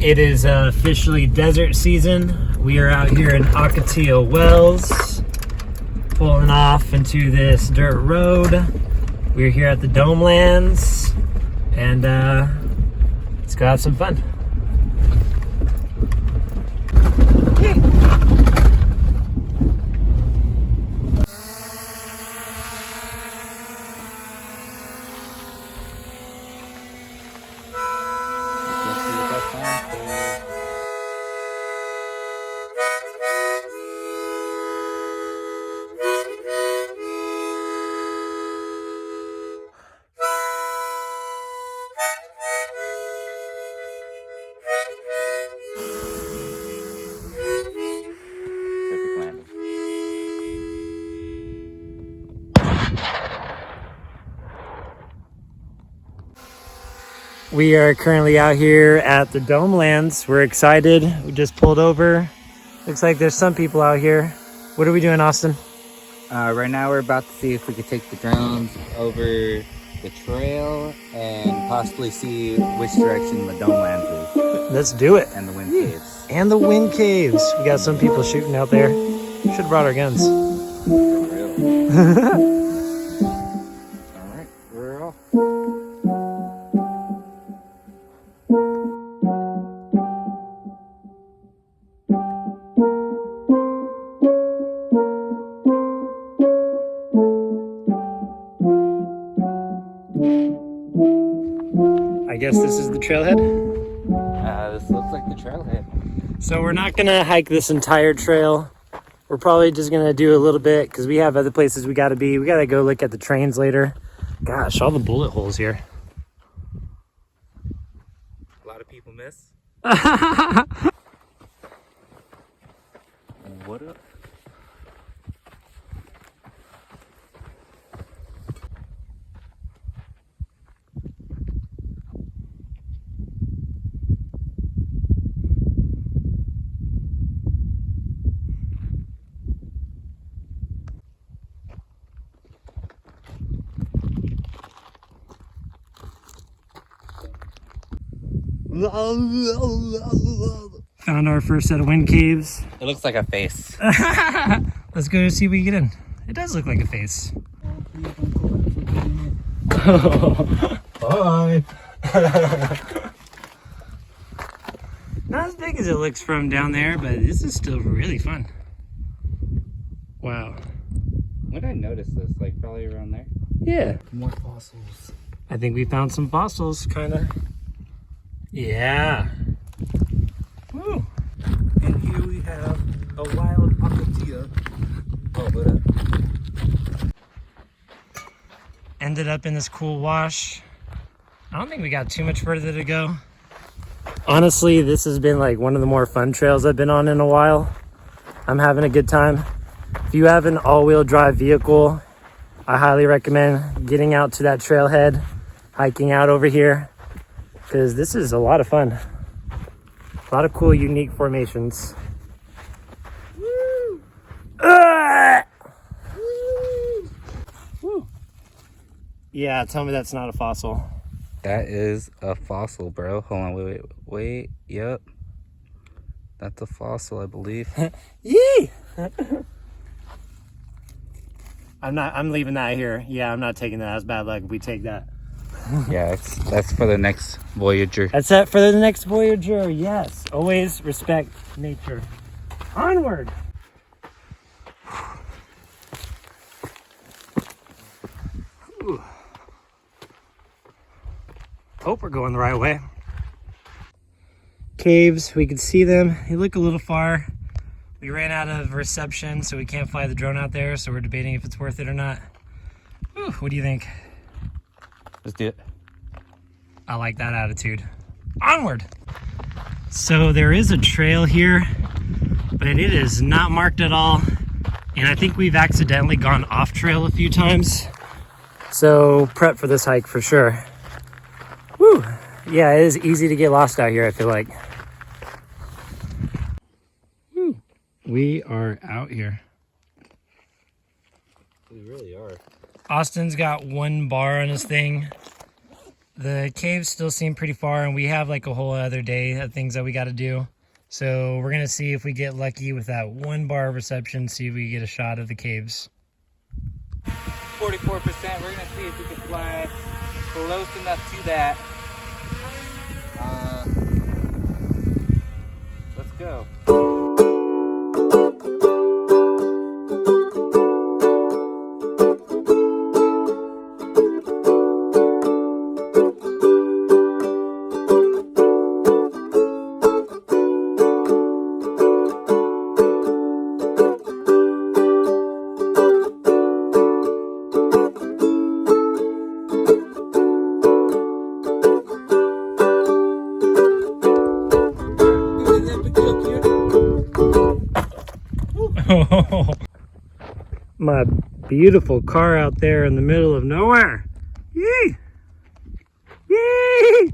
It is officially desert season. We are out here in Ocotillo Wells, pulling off into this dirt road. We're here at the Domelands, and let's go have some fun. We are currently out here at the Domelands. We're excited. We just pulled over. Looks like there's some people out here. What are we doing, Austin? Right now we're about to see if we could take the drones over the trail and possibly see which direction the Domelands is. Let's do it. And the wind caves. And the wind caves. We got some people shooting out there. Should have brought our guns. Really? Alright, we're off. I guess this is the trailhead. This looks like the trailhead. So we're not gonna hike this entire trail. We're probably just gonna do a little bit because we have other places we gotta be. We gotta go look at the trains later. Gosh, all the bullet holes here. A lot of people miss. What up? Found our first set of wind caves. It looks like a face. Let's go see if we can get in. It does look like a face. Bye. Not as big as it looks from down there, but this is still really fun. Wow. When did I notice this? Like probably around there? Yeah. More fossils. I think we found some fossils, kind of. Yeah. Woo. And here we have a wild Ocotillo. Oh, what up? Ended up in this cool wash. I don't think we got too much further to go. Honestly, this has been like one of the more fun trails I've been on in a while. I'm having a good time. If you have an all-wheel drive vehicle, I highly recommend getting out to that trailhead, hiking out over here, because this is a lot of fun. A lot of cool, unique formations. Woo! Woo! Yeah, tell me that's not a fossil. That is a fossil, bro. Hold on, wait. Yep. That's a fossil, I believe. Yee! I'm leaving that here. Yeah, I'm not taking that. That's bad luck if we take that. Yeah, that's for the next Voyager. That's it for the next Voyager. Yes. Always respect nature. Onward. Ooh. Hope we're going the right way. Caves, we can see them. They look a little far. We ran out of reception, so we can't fly the drone out there, so we're debating if it's worth it or not. Ooh, what do you think? Let's do it. I like that attitude. Onward! So there is a trail here, but it is not marked at all. And I think we've accidentally gone off trail a few times. So prep for this hike for sure. Woo! Yeah, it is easy to get lost out here, I feel like. Woo! We are out here. We really are. Austin's got one bar on his thing. The caves still seem pretty far, and we have like a whole other day of things that we got to do. So we're going to see if we get lucky with that one bar of reception, see if we get a shot of the caves. 44%. We're going to see if we can fly close enough to that. Let's go. My beautiful car out there in the middle of nowhere. Yee! Yee!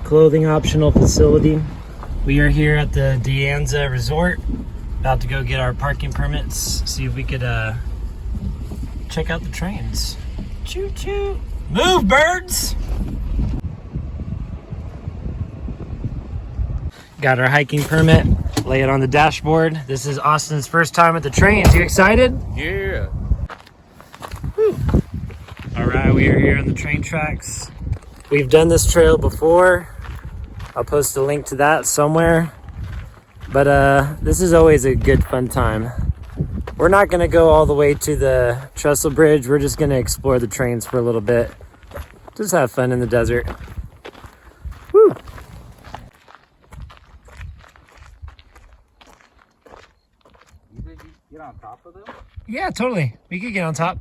Clothing optional facility. We are here at the De Anza Resort. About to go get our parking permits, see if we could check out the trains. Choo choo! Move, birds! Got our hiking permit. Lay it on the dashboard. This is Austin's first time at the trains. You excited? Yeah. Whew. All right, we are here on the train tracks. We've done this trail before. I'll post a link to that somewhere. But this is always a good fun time. We're not gonna go all the way to the trestle bridge. We're just gonna explore the trains for a little bit. Just have fun in the desert. Woo! You think you get on top of them? Yeah, totally. We could get on top.